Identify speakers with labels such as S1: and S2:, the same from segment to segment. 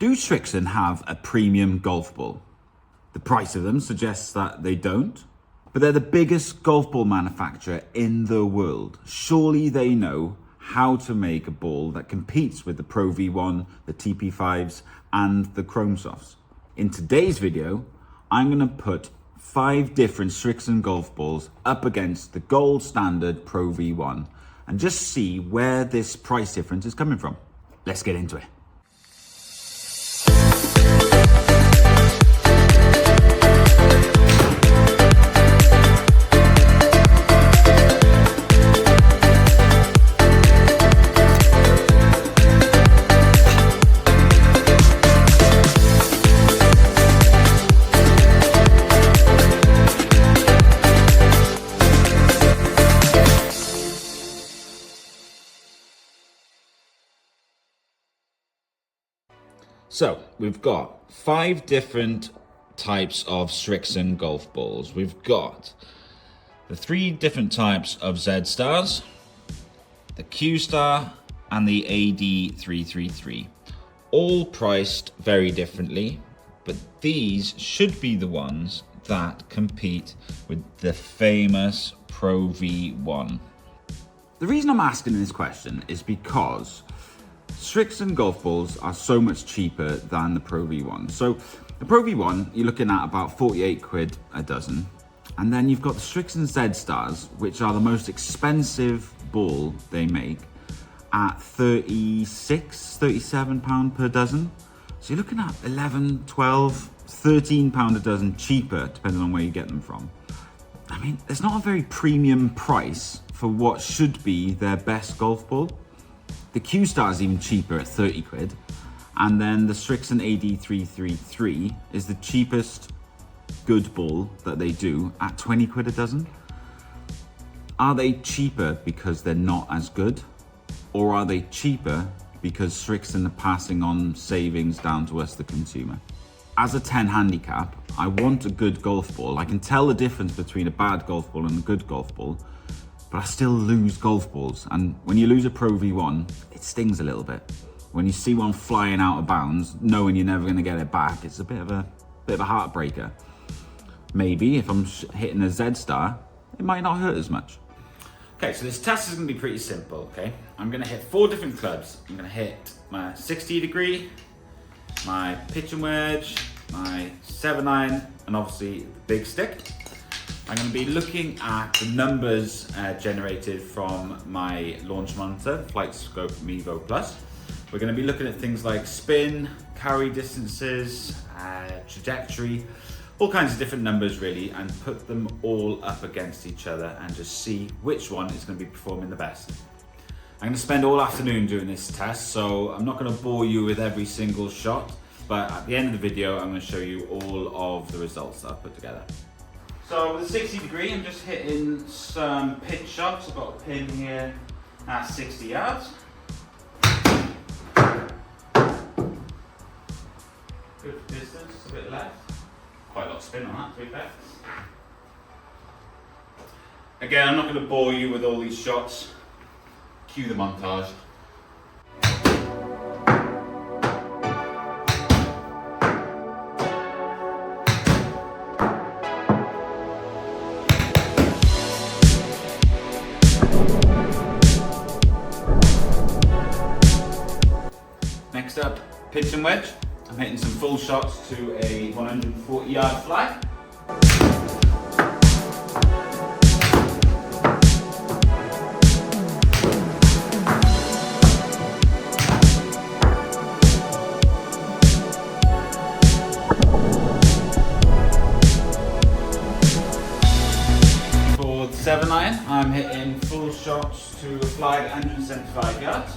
S1: Do Srixon have a premium golf ball? The price of them suggests that they don't, but they're the biggest golf ball manufacturer in the world. Surely they know how to make a ball that competes with the Pro V1, the TP5s, and the Chrome Softs. In today's video, I'm going to put 5 different Srixon golf balls up against the gold standard Pro V1 and just see where this price difference is coming from. Let's get into it. So we've got 5 different types of Srixon golf balls. We've got the 3 different types of Z-Stars, the Q-Star, and the AD333. All priced very differently, but these should be the ones that compete with the famous Pro V1. The reason I'm asking this question is because Srixon golf balls are so much cheaper than the Pro V1. So the Pro V1, you're looking at about 48 quid a dozen. And then you've got the Srixon Z-Stars, which are the most expensive ball they make, at 36, 37 pound per dozen. So you're looking at 11, 12, 13 pound a dozen cheaper, depending on where you get them from. I mean, it's not a very premium price for what should be their best golf ball. The Q-Star is even cheaper at 30 quid. And then the Srixon AD333 is the cheapest good ball that they do at 20 quid a dozen. Are they cheaper because they're not as good? Or are they cheaper because Srixon are passing on savings down to us, the consumer? As a 10 handicap, I want a good golf ball. I can tell the difference between a bad golf ball and a good golf ball, but I still lose golf balls. And when you lose a Pro V1, it stings a little bit. When you see one flying out of bounds, knowing you're never gonna get it back, it's a bit of a heartbreaker. Maybe if I'm hitting a Z-Star, it might not hurt as much. Okay, so this test is gonna be pretty simple, okay? I'm gonna hit 4 different clubs. I'm gonna hit my 60 degree, my pitch and wedge, my 7-iron, and obviously the big stick. I'm going to be looking at the numbers generated from my launch monitor, Flight Scope Mevo Plus. We're going to be looking at things like spin, carry distances, trajectory, all kinds of different numbers really, and put them all up against each other and just see which one is going to be performing the best. I'm going to spend all afternoon doing this test, so I'm not going to bore you with every single shot, but at the end of the video, I'm going to show you all of the results that I've put together. So with the 60 degree, I'm just hitting some pitch shots. I've got a pin here at 60 yards. Good distance, a bit left. Quite a lot of spin on that, to be fair. Again, I'm not going to bore you with all these shots. Cue the montage. Next up, pitch and wedge. I'm hitting some full shots to a 140-yard flag. For the 7-iron, I'm hitting full shots to a flag at 175 yards.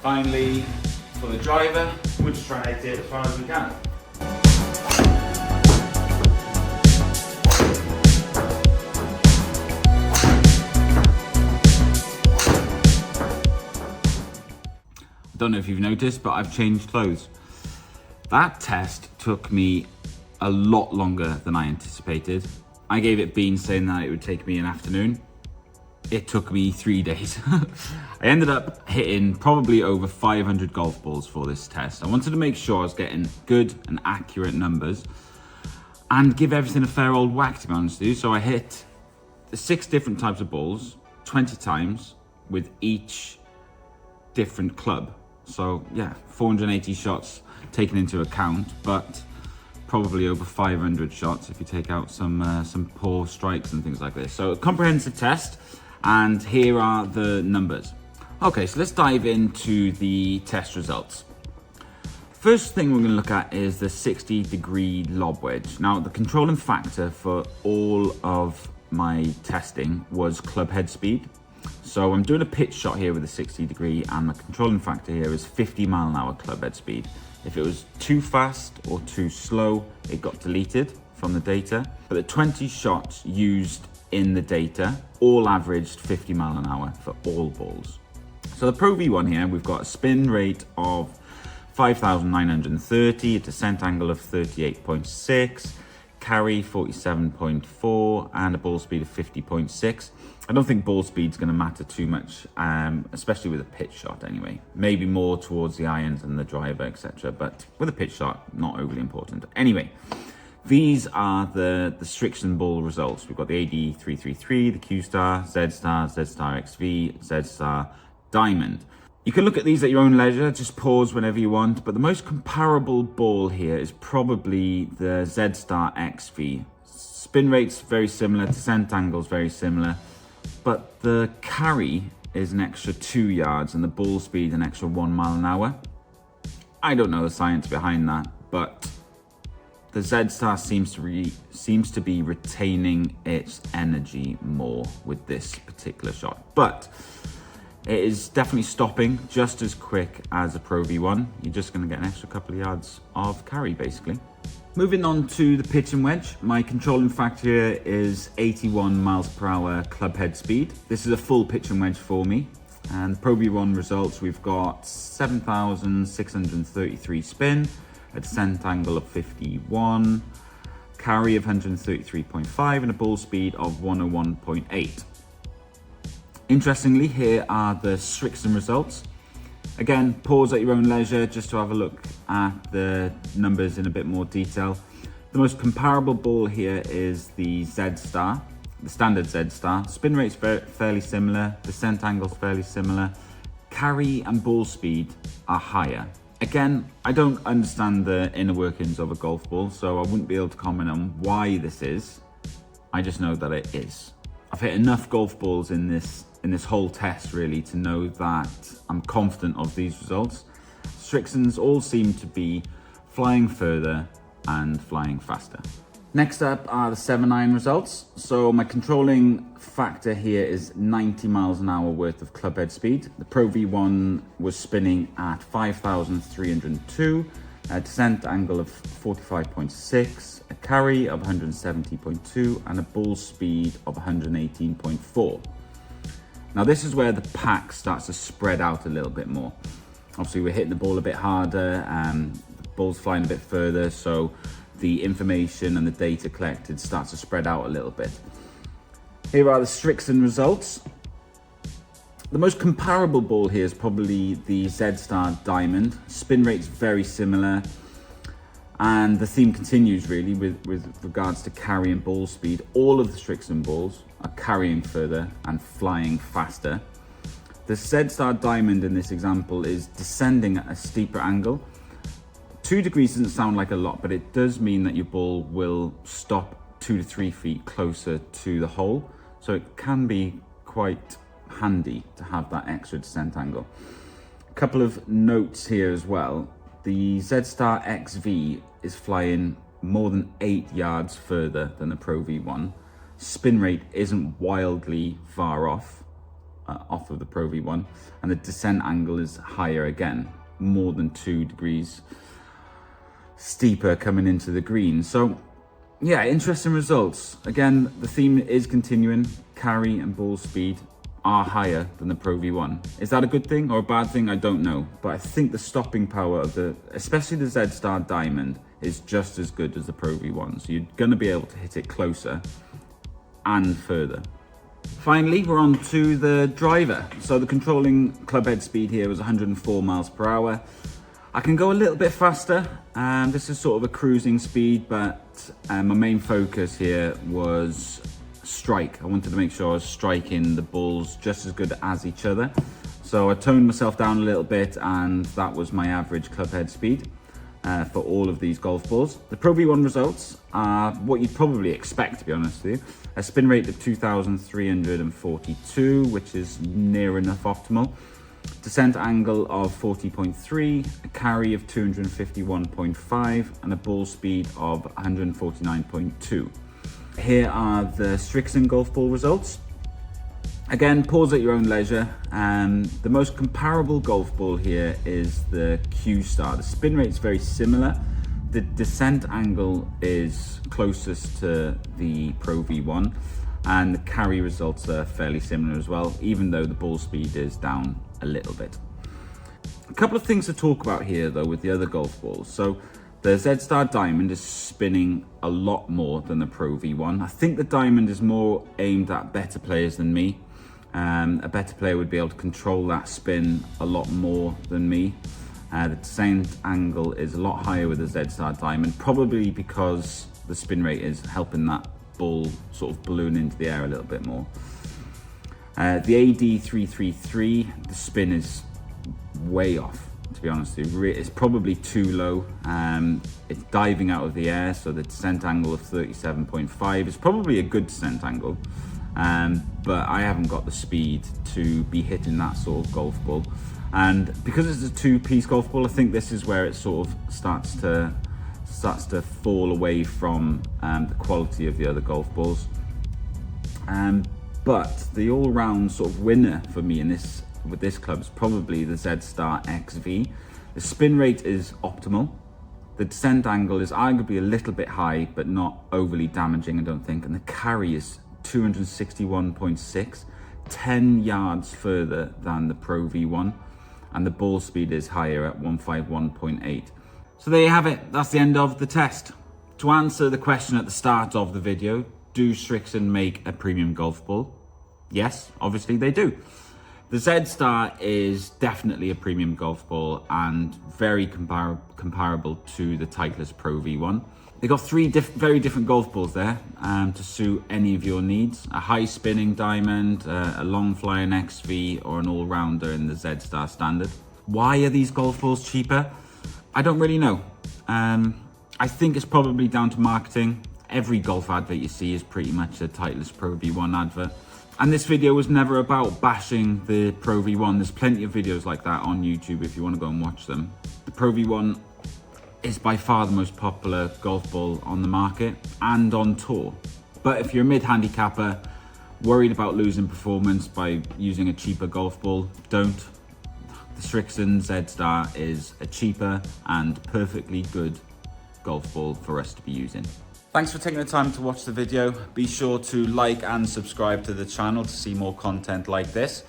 S1: Finally, for the driver, we're just trying to hit it as far as we can. I don't know if you've noticed, but I've changed clothes. That test took me
S2: a lot longer than I anticipated. I gave it beans saying that it would take me an afternoon. It took me 3 days. I ended up hitting probably over 500 golf balls for this test. I wanted to make sure I was getting good and accurate numbers and give everything a fair old whack, to be honest with you. So I hit 6 different types of balls, 20 times, with each different club. So yeah, 480 shots taken into account, but probably over 500 shots if you take out some poor strikes and things like this. So a comprehensive test, and here are the numbers. Okay, so let's dive into the test results. First thing we're going to look at is the 60-degree lob wedge. Now, the controlling factor for all of my testing was club head speed. So I'm doing a pitch shot here with a 60-degree, and the controlling factor here is 50-mile-an-hour club head speed. If it was too fast or too slow, it got deleted from the data. But the 20 shots used in the data all averaged 50 mile an hour for all balls. So the Pro V1 here, we've got a spin rate of 5,930, a descent angle of 38.6, carry 47.4, and a ball speed of 50.6. I don't think ball speed's going to matter too much, especially with a pitch shot anyway. Maybe more towards the irons and the driver, etc. But with a pitch shot, not overly important. Anyway, these are the Srixon ball results. We've got the AD333, the Q-Star, Z-Star, Z-Star XV, Z-Star Diamond. You can look at these at your own leisure, just pause whenever you want, but the most comparable ball here is probably the Z-Star XV. Spin rate's very similar, descent angle's very similar, but the carry is an extra 2 yards and the ball speed an extra 1 mile an hour. I don't know the science behind that, but the Z-Star seems to be retaining its energy more with this particular shot. But it is definitely stopping just as quick as a Pro V1. You're just going to get an extra couple of yards of carry, basically. Moving on to the pitch and wedge, my controlling factor here is 81 miles per hour club head speed. This is a full pitch and wedge for me. And Pro V1 results, we've got 7,633 spin, a descent angle of 51, carry of 133.5, and a ball speed of 101.8. Interestingly, here are the Srixon results. Again, pause at your own leisure just to have a look at the numbers in a bit more detail. The most comparable ball here is the Z-Star, the standard Z-Star. Spin rate's fairly similar, descent angle's fairly similar, carry and ball speed are higher. Again, I don't understand the inner workings of a golf ball, so I wouldn't be able to comment on why this is. I just know that it is. I've hit enough golf balls in this whole test really to know that I'm confident of these results. Srixons all seem to be flying further and flying faster. Next up are the 7-iron results. So my controlling factor here is 90 miles an hour worth of club head speed. The Pro V1 was spinning at 5,302, a descent angle of 45.6, a carry of 170.2, and a ball speed of 118.4. Now this is where the pack starts to spread out a little bit more. Obviously we're hitting the ball a bit harder, the ball's flying a bit further, so the information and the data collected starts to spread out a little bit. Here are the Srixon results. The most comparable ball here is probably the Z-Star Diamond. Spin rate's very similar, and the theme continues really with regards to carry and ball speed. All of the Srixon balls are carrying further and flying faster. The Z-Star Diamond in this example is descending at a steeper angle. 2 degrees doesn't sound like a lot, but it does mean that your ball will stop 2 to 3 feet closer to the hole. So it can be quite handy to have that extra descent angle. A couple of notes here as well. The Z-Star XV is flying more than 8 yards further than the Pro V1. Spin rate isn't wildly far off of the Pro V1, and the descent angle is higher again, more than 2 degrees steeper coming into the green. So yeah, interesting results. Again, the theme is continuing, carry and ball speed. are higher than the Pro V1. Is that a good thing or a bad thing? I don't know. But I think the stopping power of especially the Z-Star Diamond, is just as good as the Pro V1. So you're gonna be able to hit it closer and further. Finally, we're on to the driver. So the controlling club head speed here was 104 miles per hour. I can go a little bit faster. This is sort of a cruising speed, but my main focus here was strike. I wanted to make sure I was striking the balls just as good as each other. So I toned myself down a little bit, and that was my average club head speed for all of these golf balls. The Pro V1 results are what you'd probably expect, to be honest with you. A spin rate of 2,342, which is near enough optimal. Descent angle of 40.3, a carry of 251.5, and a ball speed of 149.2. Here are the Srixon golf ball results. Again, pause at your own leisure. The most comparable golf ball here is the Q-Star. The spin rate is very similar. The descent angle is closest to the Pro V1, and the carry results are fairly similar as well, even though the ball speed is down a little bit. A couple of things to talk about here though with the other golf balls. So the Z-Star Diamond is spinning a lot more than the Pro V1. I think the Diamond is more aimed at better players than me. A better player would be able to control that spin a lot more than me. The descent angle is a lot higher with the Z-Star Diamond, probably because the spin rate is helping that ball sort of balloon into the air a little bit more. The AD333, the spin is way off, to be honest with you. It's probably too low. It's diving out of the air, so the descent angle of 37.5 is probably a good descent angle, but I haven't got the speed to be hitting that sort of golf ball. And because it's a two-piece golf ball, I think this is where it sort of starts to fall away from the quality of the other golf balls. But the all-round sort of winner for me with this club is probably the Z-Star XV. The spin rate is optimal. The descent angle is arguably a little bit high, but not overly damaging, I don't think. And the carry is 261.6, 10 yards further than the Pro V1. And the ball speed is higher at 151.8. So there you have it. That's the end of the test. To answer the question at the start of the video, do Srixon make a premium golf ball? Yes, obviously they do. The Z-Star is definitely a premium golf ball and very comparable to the Titleist Pro V1. They've got three very different golf balls there to suit any of your needs. A high spinning Diamond, a long flying XV, or an all-rounder in the Z-Star Standard. Why are these golf balls cheaper? I don't really know. I think it's probably down to marketing. Every golf advert you see is pretty much a Titleist Pro V1 advert. And this video was never about bashing the Pro V1. There's plenty of videos like that on YouTube if you want to go and watch them. The Pro V1 is by far the most popular golf ball on the market and on tour. But if you're a mid-handicapper, worried about losing performance by using a cheaper golf ball, don't. The Srixon Z-Star is a cheaper and perfectly good golf ball for us to be using. Thanks for taking the time to watch the video. Be sure to like and subscribe to the channel to see more content like this.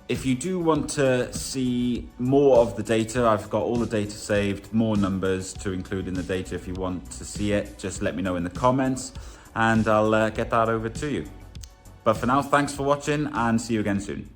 S2: If you do want to see more of the data, I've got all the data saved, more numbers to include in the data. If you want to see it, just let me know in the comments and I'll get that over to you. But for now, thanks for watching and see you again soon.